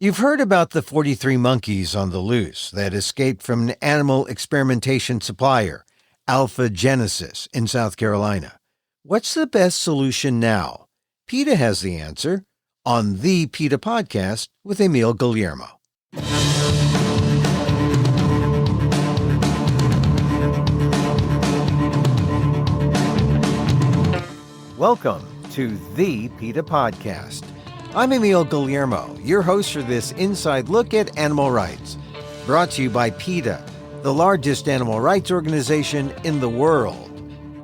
You've heard about the 43 monkeys on the loose that escaped from an animal experimentation supplier, Alpha Genesis, in South Carolina. What's the best solution now? PETA has the answer on the PETA Podcast with Emil Guillermo. Welcome to the PETA Podcast. I'm Emil Guillermo, your host for this inside look at animal rights, brought to you by PETA, the largest animal rights organization in the world.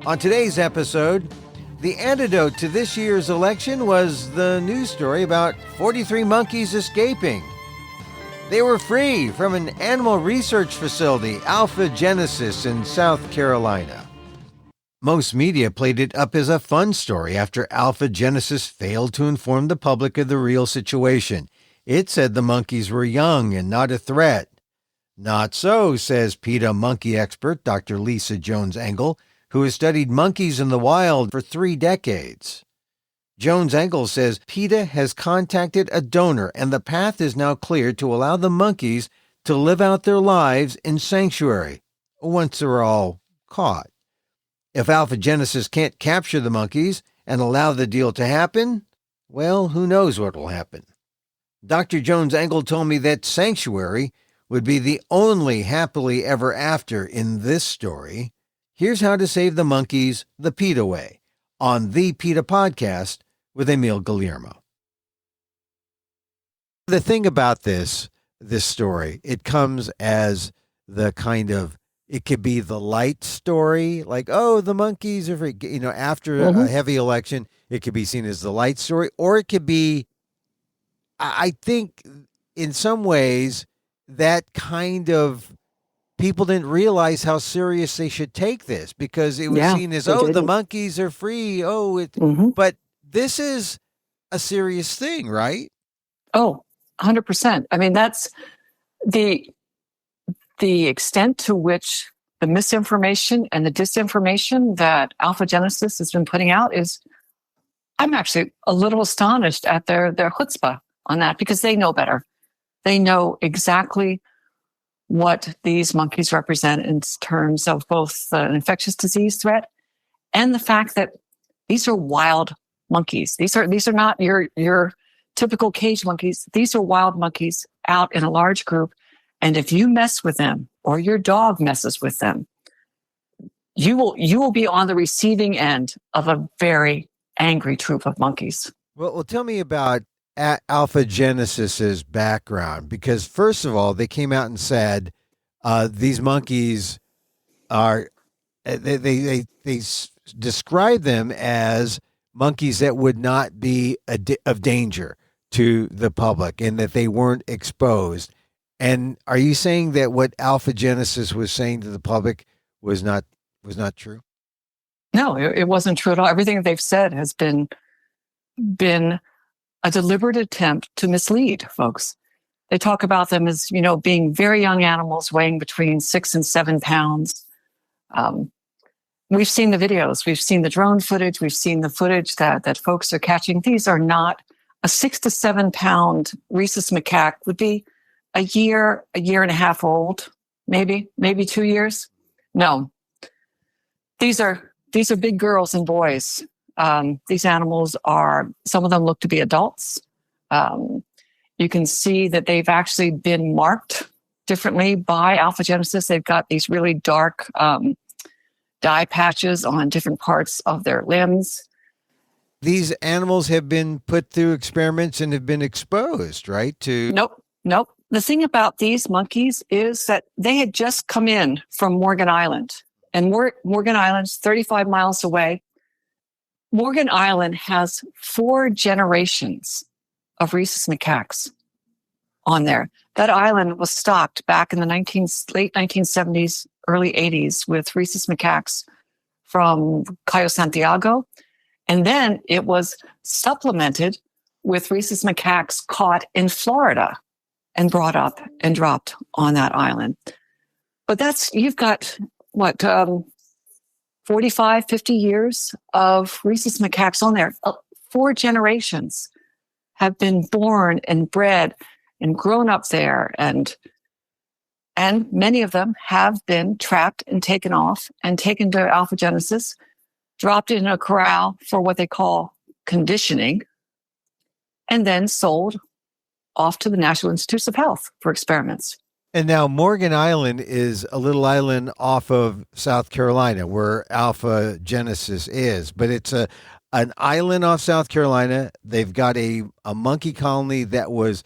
On today's episode, the antidote to this year's election was the news story about 43 monkeys escaping. They were free from an animal research facility, Alpha Genesis, in South Carolina. Most media played it up as a fun story after Alpha Genesis failed to inform the public of the real situation. It said the monkeys were young and not a threat. Not so, says PETA monkey expert Dr. Lisa Jones-Engel, who has studied monkeys in the wild for 3 decades. Jones-Engel says PETA has contacted a donor and the path is now clear to allow the monkeys to live out their lives in sanctuary once they're all caught. If Alpha Genesis can't capture the monkeys and allow the deal to happen, well, who knows what will happen. Dr. Jones-Engel told me that sanctuary would be the only happily ever after in this story. Here's how to save the monkeys the PETA way on the PETA Podcast with Emil Guillermo. The thing about this story, it comes as the kind of, it could be the light story, like, oh, the monkeys are free. After a heavy election, it could be seen as the light story, or it could be, I think, in some ways, that kind of, people didn't realize how serious they should take this because it was seen as, the monkeys are free. But this is a serious thing, right? Oh, 100%. I mean, that's the extent to which the misinformation and the disinformation that Alpha Genesis has been putting out is, I'm actually a little astonished at their chutzpah on that because they know better. They know exactly what these monkeys represent in terms of both an infectious disease threat and the fact that these are wild monkeys. These are not your typical cage monkeys. These are wild monkeys out in a large group. And if you mess with them or your dog messes with them, you will be on the receiving end of a very angry troop of monkeys. Well, tell me about Alpha Genesis's background, because first of all, they came out and said these monkeys are, they describe them as monkeys that would not be of danger to the public and that they weren't exposed. And are you saying that what Alpha Genesis was saying to the public was not true? No, it wasn't true at all. Everything that they've said has been a deliberate attempt to mislead folks. They talk about them as, being very young animals weighing between 6 and 7 pounds. We've seen the videos. We've seen the drone footage. We've seen the footage that folks are catching. These are not a 6 to 7 pound rhesus macaque would be a year and a half old, maybe 2 years. No, these are big girls and boys. These animals some of them look to be adults. You can see that they've actually been marked differently by Alpha Genesis. They've got these really dark dye patches on different parts of their limbs. These animals have been put through experiments and have been exposed, right? Nope. The thing about these monkeys is that they had just come in from Morgan Island. And Morgan Island's 35 miles away. Morgan Island has 4 generations of rhesus macaques on there. That island was stocked back in the late 1970s, early 80s with rhesus macaques from Cayo Santiago. And then it was supplemented with rhesus macaques caught in Florida and brought up and dropped on that island. But you've got, 45, 50 years of rhesus macaques on there. 4 generations have been born and bred and grown up there, and many of them have been trapped and taken off and taken to alphagenesis, dropped in a corral for what they call conditioning, and then sold off to the National Institutes of Health for experiments. And now Morgan Island is a little island off of South Carolina where Alpha Genesis is, but it's an island off South Carolina. They've got a monkey colony that was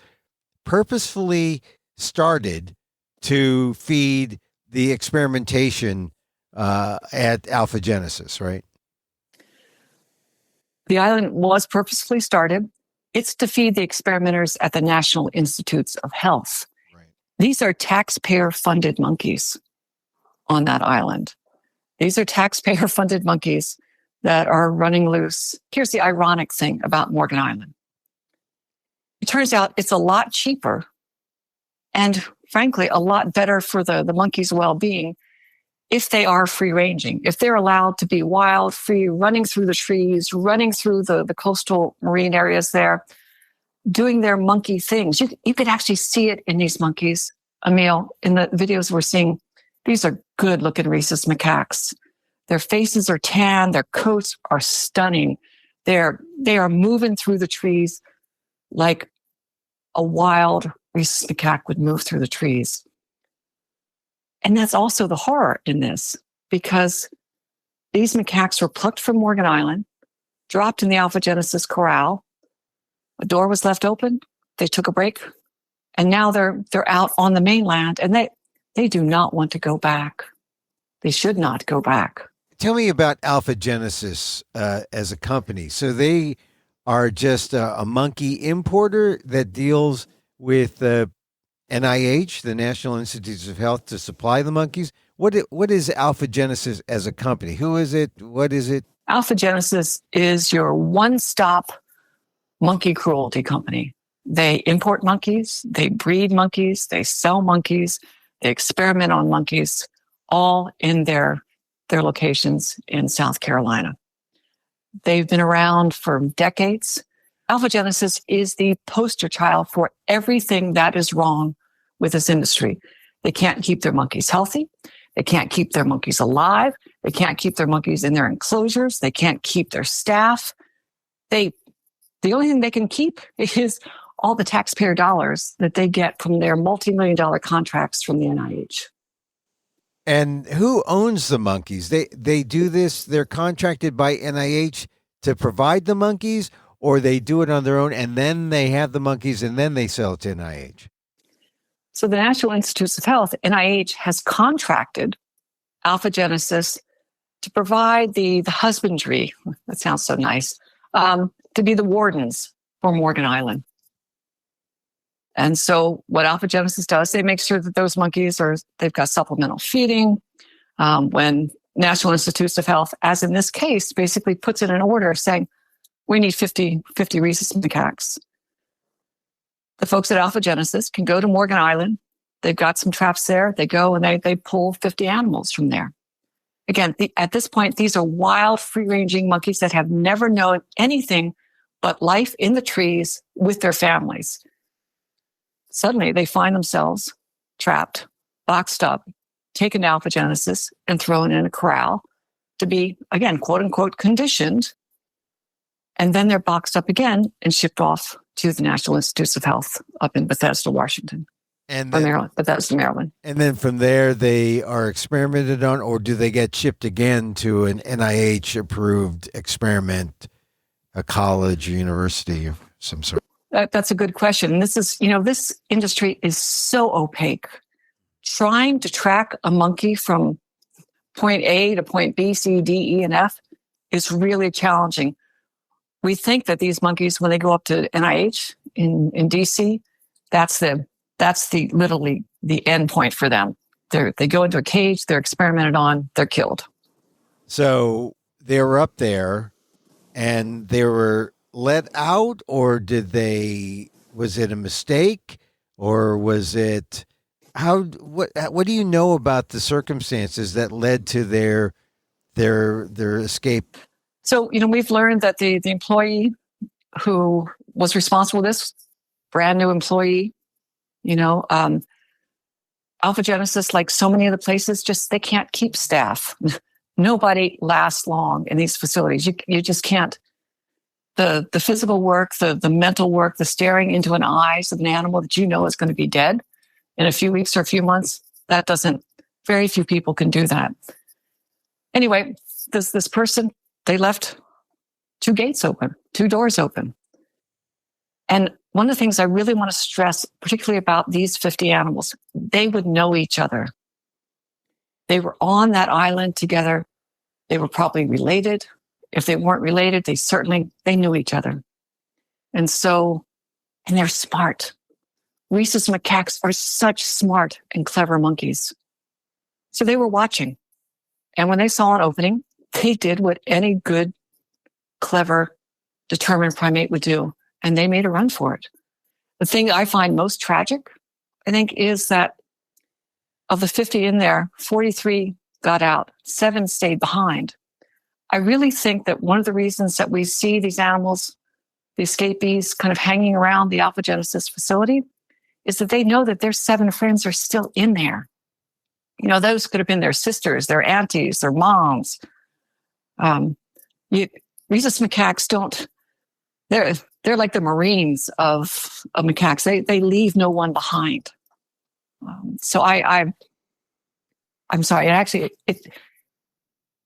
purposefully started to feed the experimentation at Alpha Genesis, right? The island was purposefully started. It's to feed the experimenters at the National Institutes of Health. Right. These are taxpayer-funded monkeys on that island. These are taxpayer-funded monkeys that are running loose. Here's the ironic thing about Morgan Island. It turns out it's a lot cheaper and, frankly, a lot better for the monkeys' well-being if they are free-ranging, if they're allowed to be wild, free, running through the trees, running through the coastal marine areas there, doing their monkey things. You could actually see it in these monkeys, Emil, in the videos we're seeing. These are good-looking rhesus macaques. Their faces are tan. Their coats are stunning. They are moving through the trees like a wild rhesus macaque would move through the trees. And that's also the horror in this, because these macaques were plucked from Morgan Island, dropped in the Alpha Genesis corral. A door was left open. They took a break, and now they're out on the mainland, and they do not want to go back. They should not go back. Tell me about Alpha Genesis as a company. So they are just a monkey importer that deals with the NIH, the National Institutes of Health, to supply the monkeys. What is Alpha Genesis as a company? Who is it? What is it? Alpha Genesis is your one-stop monkey cruelty company. They import monkeys, they breed monkeys, they sell monkeys, they experiment on monkeys, all in their locations in South Carolina. They've been around for decades. Alpha Genesis is the poster child for everything that is wrong with this industry. They can't keep their monkeys healthy. They can't keep their monkeys alive. They can't keep their monkeys in their enclosures. They can't keep their staff. The only thing they can keep is all the taxpayer dollars that they get from their multi-million-dollar contracts from the NIH. And who owns the monkeys? They do this, they're contracted by NIH to provide the monkeys, or they do it on their own and then they have the monkeys and then they sell it to NIH? So the National Institutes of Health, NIH, has contracted Alpha Genesis to provide the husbandry, that sounds so nice, to be the wardens for Morgan Island. And so what Alpha Genesis does, they make sure that those monkeys they've got supplemental feeding. When National Institutes of Health, as in this case, basically puts in an order saying, we need 50 rhesus macaques. The folks at Alpha Genesis can go to Morgan Island. They've got some traps there. They go and they pull 50 animals from there. Again, at this point, these are wild, free-ranging monkeys that have never known anything but life in the trees with their families. Suddenly, they find themselves trapped, boxed up, taken to Alpha Genesis, and thrown in a corral to be, again, quote-unquote, conditioned. And then they're boxed up again and shipped off to the National Institutes of Health up in Bethesda, Washington. And then, Bethesda, Maryland. And then from there, they are experimented on, or do they get shipped again to an NIH-approved experiment, a college or university of some sort? That's a good question. And this is, this industry is so opaque. Trying to track a monkey from point A to point B, C, D, E, and F is really challenging. We think that these monkeys, when they go up to NIH in DC, that's literally the end point for them. They go into a cage, they're experimented on, they're killed. So they were up there and they were let out, or was it a mistake, or was it what do you know about the circumstances that led to their escape? So, we've learned that the employee who was responsible for this, brand new employee, Alpha Genesis, like so many of the places, they can't keep staff. Nobody lasts long in these facilities. You just can't. The physical work, the mental work, the staring into an eyes of an animal that is going to be dead in a few weeks or a few months, very few people can do that. Anyway, this person, they left 2 doors open. And one of the things I really want to stress, particularly about these 50 animals, they would know each other. They were on that island together. They were probably related. If they weren't related, they knew each other. And they're smart. Rhesus macaques are such smart and clever monkeys. So they were watching. And when they saw an opening, they did what any good, clever, determined primate would do. And they made a run for it. The thing I find most tragic, I think, is that of the 50 in there, 43 got out, 7 stayed behind. I really think that one of the reasons that we see these animals, the escapees, kind of hanging around the Alpha Genesis facility is that they know that their 7 friends are still in there. Those could have been their sisters, their aunties, their moms. Rhesus macaques they're like the Marines of macaques. They leave no one behind. So I'm sorry.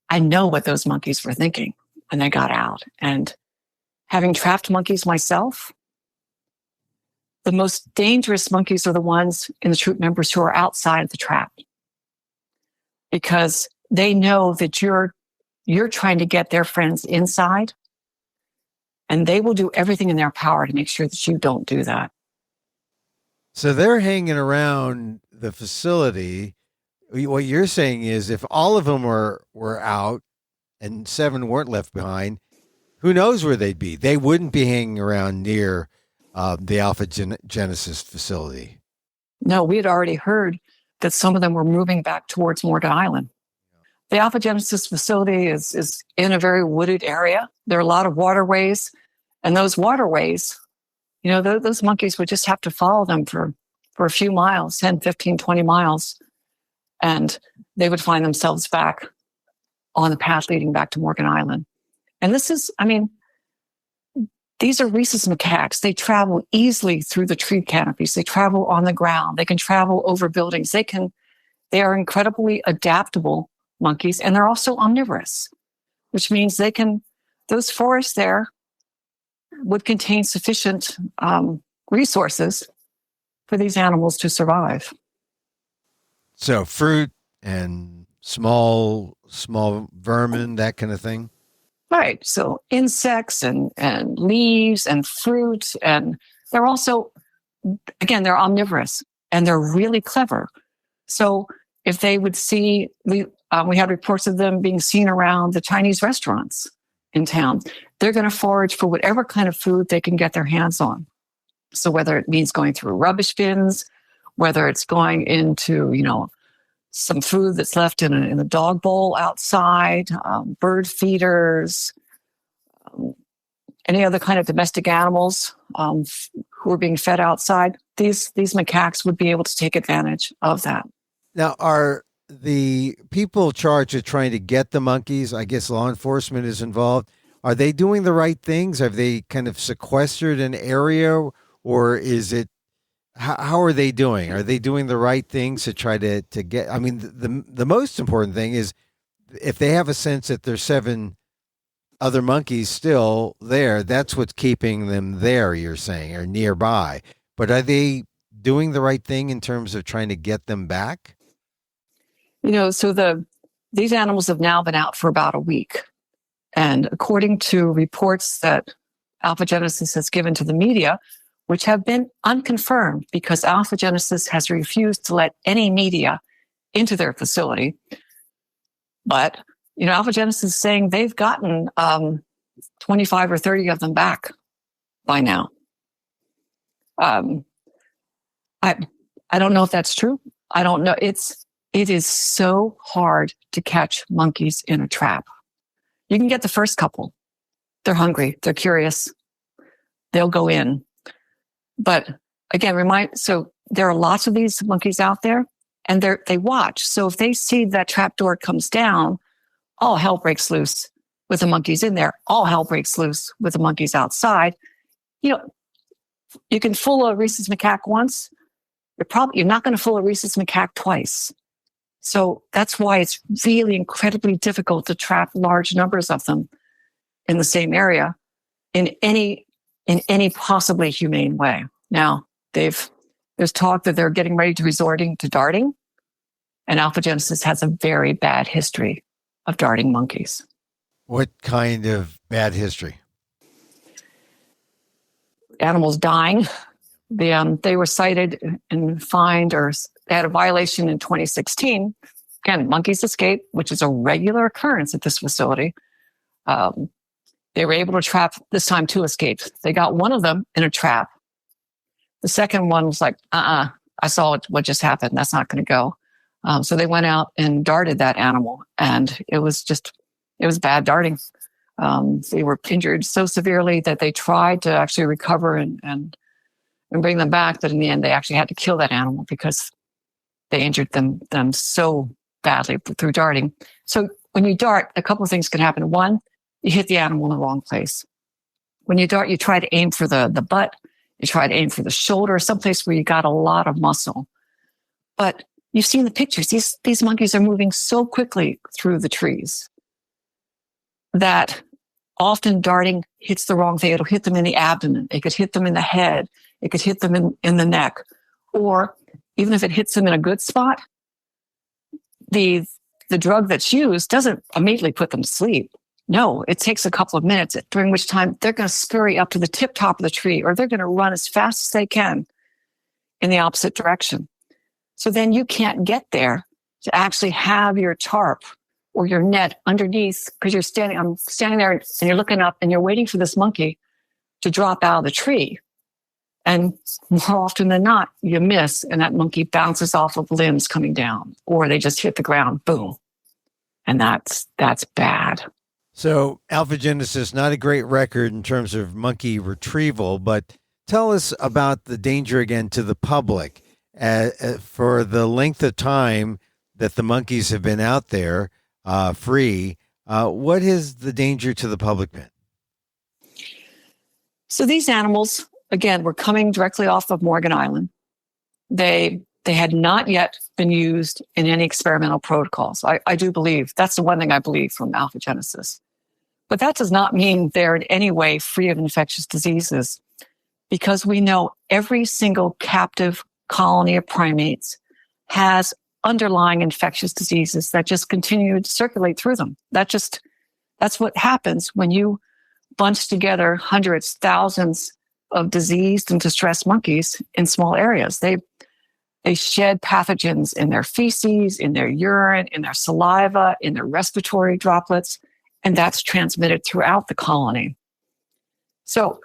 I know what those monkeys were thinking when they got out. And having trapped monkeys myself, the most dangerous monkeys are the ones in the troop members who are outside of the trap, because they know that you're trying to get their friends inside, and they will do everything in their power to make sure that you don't do that. So they're hanging around the facility. What you're saying is if all of them were out and 7 weren't left behind, who knows where they'd be? They wouldn't be hanging around near the Alpha Genesis facility. No, we had already heard that some of them were moving back towards Morgan Island. The Alpha Genesis facility is in a very wooded area. There are a lot of waterways, and those waterways, those monkeys would just have to follow them for a few miles, 10, 15, 20 miles, and they would find themselves back on the path leading back to Morgan Island. And these are rhesus macaques. They travel easily through the tree canopies. They travel on the ground. They can travel over buildings. They are incredibly adaptable monkeys, and they're also omnivorous, which means those forests there would contain sufficient resources for these animals to survive. So fruit and small vermin, that kind of thing. Right. So insects and leaves and fruit, and they're also, again, they're omnivorous and they're really clever. So if they would see, we had reports of them being seen around the Chinese restaurants in town. They're going to forage for whatever kind of food they can get their hands on. So whether it means going through rubbish bins, whether it's going into, some food that's left in a dog bowl outside, bird feeders, any other kind of domestic animals who are being fed outside, these macaques would be able to take advantage of that. Now, are the people charged with trying to get the monkeys, I guess law enforcement is involved, are they doing the right things? Have they kind of sequestered an area, or is it, how are they doing? Are they doing the right things to try to get, the most important thing is if they have a sense that there's 7 other monkeys still there, that's what's keeping them there, you're saying, or nearby. But are they doing the right thing in terms of trying to get them back? So these animals have now been out for about a week. And according to reports that Alpha Genesis has given to the media, which have been unconfirmed because Alpha Genesis has refused to let any media into their facility. But, Alpha Genesis is saying they've gotten 25 or 30 of them back by now. I don't know if that's true. I don't know. It is so hard to catch monkeys in a trap. You can get the first couple. They're hungry. They're curious. They'll go in. But again, so there are lots of these monkeys out there, and they watch. So if they see that trap door comes down, all hell breaks loose with the monkeys in there. All hell breaks loose with the monkeys outside. You can fool a rhesus macaque once. You're not going to fool a rhesus macaque twice. So that's why it's really incredibly difficult to trap large numbers of them in the same area in any possibly humane way. Now, there's talk that they're getting ready to resorting to darting, and Alphagenesis has a very bad history of darting monkeys. What kind of bad history? Animals dying. They were cited and fined, or they had a violation in 2016. Again, monkeys escape, which is a regular occurrence at this facility. They were able to trap, this time 2 escaped. They got one of them in a trap. The second one was like, I saw what just happened. That's not going to go. So they went out and darted that animal, and it was bad darting. They were injured so severely that they tried to actually recover and bring them back, but in the end, they actually had to kill that animal because they injured them so badly through darting. So when you dart, a couple of things can happen. One, you hit the animal in the wrong place. When you dart, you try to aim for the butt, you try to aim for the shoulder, someplace where you got a lot of muscle. But you've seen the pictures. These monkeys are moving so quickly through the trees that often darting hits the wrong thing. It'll hit them in the abdomen. It could hit them in the head. It could hit them in the neck. Or even if it hits them in a good spot, the drug that's used doesn't immediately put them to sleep. No, it takes a couple of minutes, during which time they're going to scurry up to the tip top of the tree, or they're going to run as fast as they can in the opposite direction. So then you can't get there to actually have your tarp or your net underneath, because I'm standing there and you're looking up and you're waiting for this monkey to drop out of the tree. And more often than not, you miss, and that monkey bounces off of limbs coming down, or they just hit the ground, boom. And that's bad. So Alphagenesis, not a great record in terms of monkey retrieval, but tell us about the danger again to the public. For the length of time that the monkeys have been out there free, what is the danger to the public been? So these animals, again, were coming directly off of Morgan Island. They had not yet been used in any experimental protocols. I do believe, that's the one thing I believe from Alphagenesis. But that does not mean they're in any way free of infectious diseases, because we know every single captive colony of primates has underlying infectious diseases that just continue to circulate through them. That's what happens when you bunch together hundreds, thousands of diseased and distressed monkeys in small areas. They shed pathogens in their feces, in their urine, in their saliva, in their respiratory droplets, and that's transmitted throughout the colony. So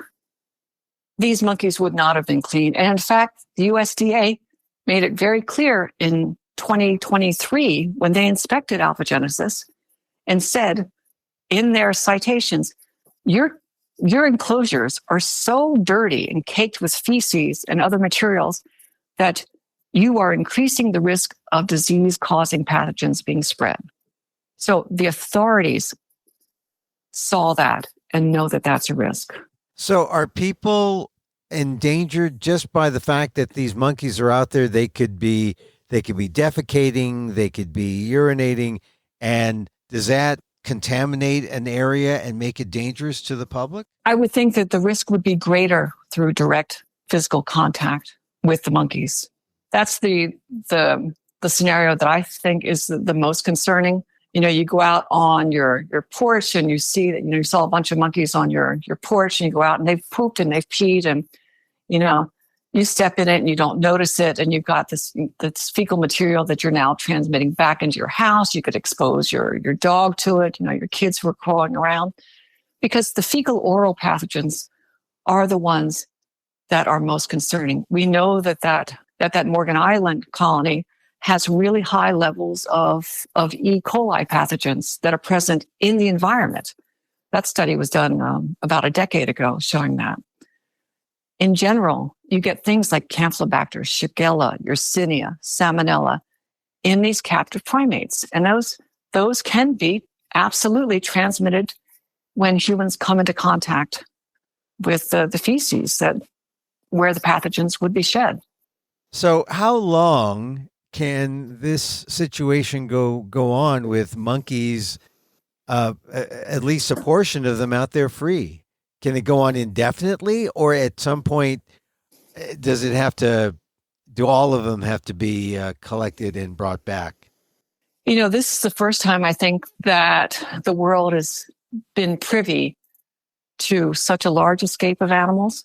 these monkeys would not have been clean. And in fact, the USDA made it very clear in 2023 when they inspected Alphagenesis and said in their citations, your enclosures are so dirty and caked with feces and other materials that you are increasing the risk of disease-causing pathogens being spread. So the authorities saw that and know that that's a risk. So are people endangered just by the fact that these monkeys are out there? They could be defecating, they could be urinating, and does that contaminate an area and make it dangerous to the public? I would think that the risk would be greater through direct physical contact with the monkeys. That's the scenario that I think is the most concerning. You go out on your porch and you see that, you saw a bunch of monkeys on your porch, and you go out and they've pooped and they've peed, and, you step in it and you don't notice it. And you've got this fecal material that you're now transmitting back into your house. You could expose your dog to it, your kids who are crawling around, because the fecal oral pathogens are the ones that are most concerning. We know that Morgan Island colony has really high levels of E. coli pathogens that are present in the environment. That study was done about a decade ago showing that. In general, you get things like Campylobacter, Shigella, Yersinia, Salmonella in these captive primates. And those can be absolutely transmitted when humans come into contact with the feces where the pathogens would be shed. So how long can this situation go on with monkeys, at least a portion of them out there free? Can it go on indefinitely, or at some point, do all of them have to be collected and brought back? This is the first time I think that the world has been privy to such a large escape of animals,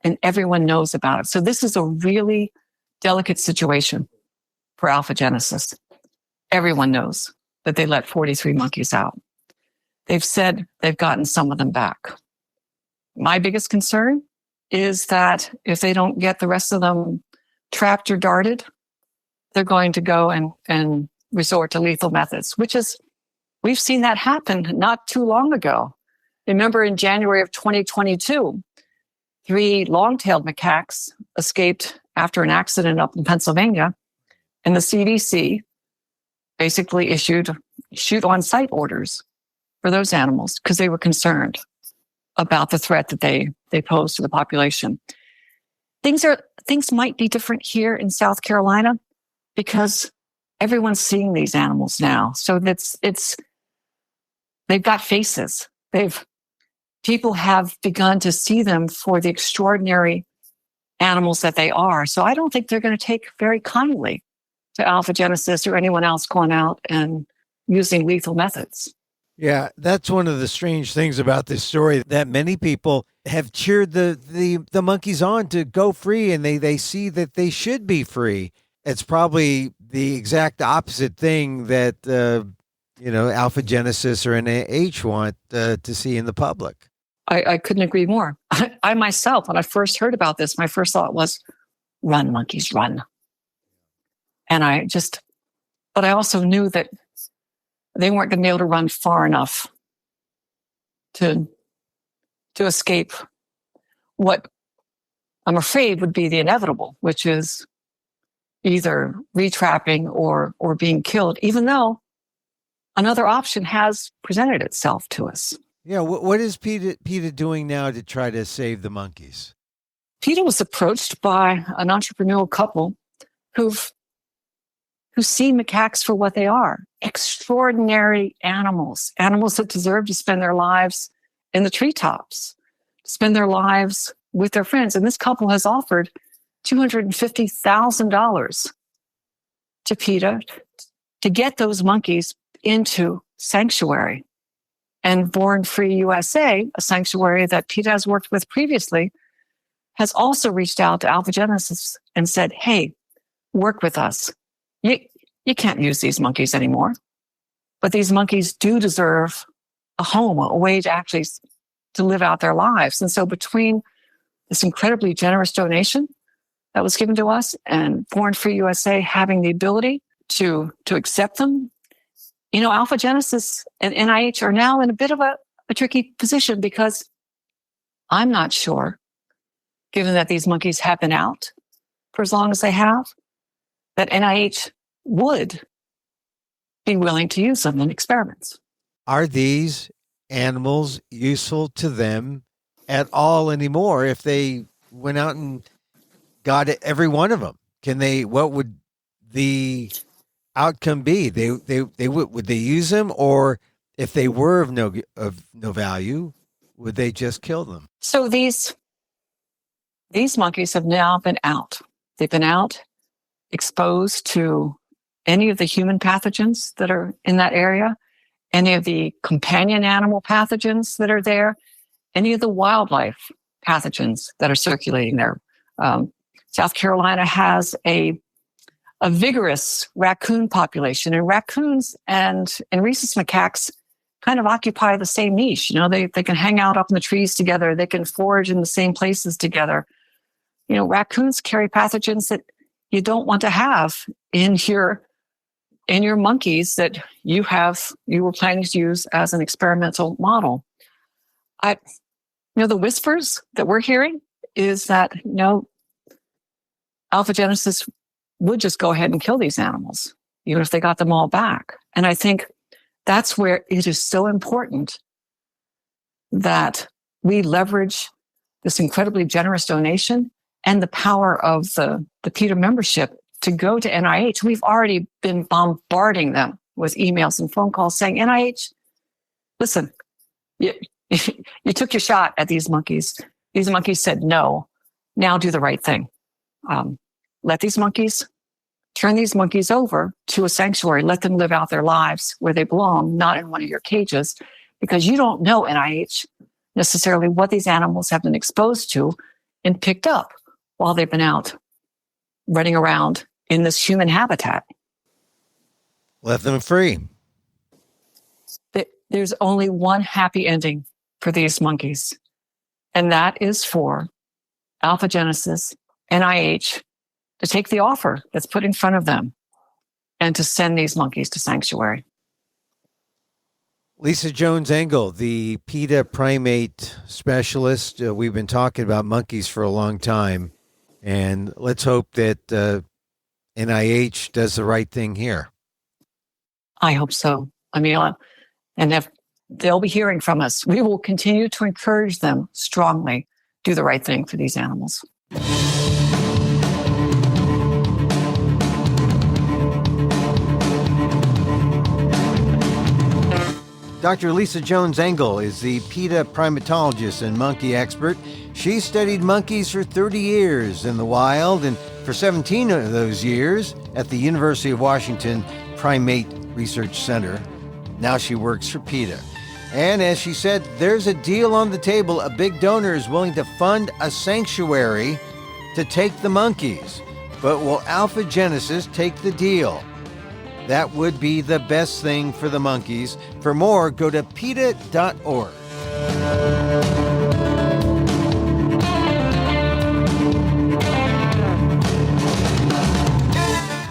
and everyone knows about it. So this is a really delicate situation for alphagenesis. Everyone knows that they let 43 monkeys out. They've said they've gotten some of them back. My biggest concern is that if they don't get the rest of them trapped or darted, they're going to go and resort to lethal methods, we've seen that happen not too long ago. Remember in January of 2022, 3 long-tailed macaques escaped after an accident up in Pennsylvania, and the CDC basically issued shoot-on-sight orders for those animals because they were concerned about the threat that they pose to the population. Things might be different here in South Carolina because everyone's seeing these animals now. So they've got faces. People have begun to see them for the extraordinary animals that they are. So I don't think they're going to take very kindly to alphagenesis or anyone else going out and using lethal methods. Yeah, that's one of the strange things about this story, that many people have cheered the monkeys on to go free, and they see that they should be free. It's probably the exact opposite thing that alphagenesis or NIH want to see in the public. I couldn't agree more. I myself, when I first heard about this, my first thought was, run, monkeys, run. And but I also knew that they weren't going to be able to run far enough to escape what I'm afraid would be the inevitable, which is either retrapping or being killed, even though another option has presented itself to us. Yeah, what is PETA doing now to try to save the monkeys? PETA was approached by an entrepreneurial couple who see macaques for what they are: extraordinary animals that deserve to spend their lives in the treetops, to spend their lives with their friends. And this couple has offered $250,000 to PETA to get those monkeys into sanctuary. And Born Free USA, a sanctuary that PETA has worked with previously, has also reached out to alphagenesis and said, hey, work with us. You can't use these monkeys anymore, but these monkeys do deserve a home, a way to live out their lives. And so between this incredibly generous donation that was given to us and Born Free USA having the ability to accept them, alphagenesis and NIH are now in a bit of a tricky position, because I'm not sure, given that these monkeys have been out for as long as they have, that NIH would be willing to use them in experiments. Are these animals useful to them at all anymore if they went out and got every one of them? What would the outcome be? Would they use them, or if they were of no value, would they just kill them? So these monkeys have now been out. They've been out, exposed to any of the human pathogens that are in that area, any of the companion animal pathogens that are there, any of the wildlife pathogens that are circulating there. South Carolina has a vigorous raccoon population, and raccoons and rhesus macaques kind of occupy the same niche. They can hang out up in the trees together. They can forage in the same places together. Raccoons carry pathogens that you don't want to have in your monkeys that you were planning to use as an experimental model. The whispers that we're hearing is that, Alphagenesis would just go ahead and kill these animals, even if they got them all back. And I think that's where it is so important that we leverage this incredibly generous donation and the power of the PETA membership to go to NIH. We've already been bombarding them with emails and phone calls saying, NIH, listen, you took your shot at these monkeys. These monkeys said no. Now do the right thing. Turn these monkeys over to a sanctuary. Let them live out their lives where they belong, not in one of your cages, because you don't know, NIH, necessarily what these animals have been exposed to and picked up while they've been out running around in this human habitat. Let them free. There's only one happy ending for these monkeys, and that is for Alphagenesis, NIH, to take the offer that's put in front of them and to send these monkeys to sanctuary. Lisa Jones-Engel, the PETA primate specialist. We've been talking about monkeys for a long time, and let's hope that NIH does the right thing here. I hope so, Emil. And if they'll be hearing from us, we will continue to encourage them strongly. Do the right thing for these animals. Dr. Lisa Jones-Engel is the PETA primatologist and monkey expert. She studied monkeys for 30 years in the wild and for 17 of those years at the University of Washington Primate Research Center. Now she works for PETA. And as she said, there's a deal on the table. A big donor is willing to fund a sanctuary to take the monkeys. But will Alphagenesis take the deal? That would be the best thing for the monkeys. For more, go to PETA.org.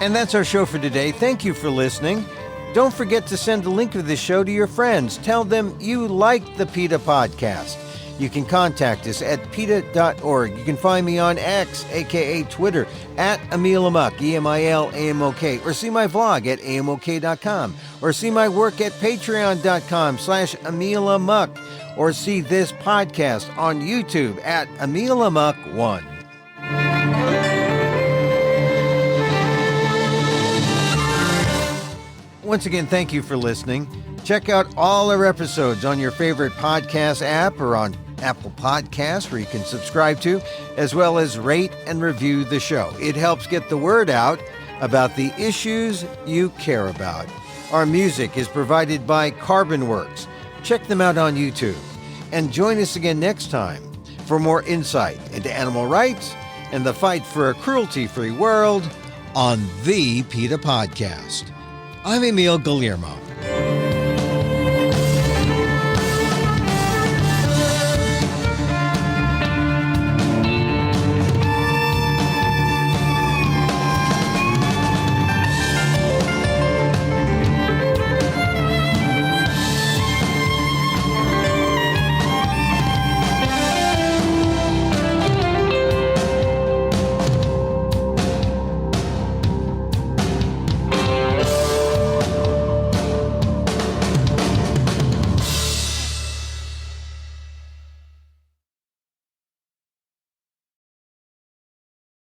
And that's our show for today. Thank you for listening. Don't forget to send a link of this show to your friends. Tell them you like the PETA Podcast. You can contact us at PETA.org. You can find me on X, a.k.a. Twitter, at emilamok, EMILAMOK, or see my vlog at amok.com, or see my work at patreon.com/emilamok, or see this podcast on YouTube at emilamok1. Once again, thank you for listening. Check out all our episodes on your favorite podcast app or on Apple Podcasts, where you can subscribe to, as well as rate and review the show. It helps get the word out about the issues you care about. Our music is provided by CarbonWorks. Check them out on YouTube. And join us again next time for more insight into animal rights and the fight for a cruelty-free world on the PETA Podcast. I'm Emil Guillermo.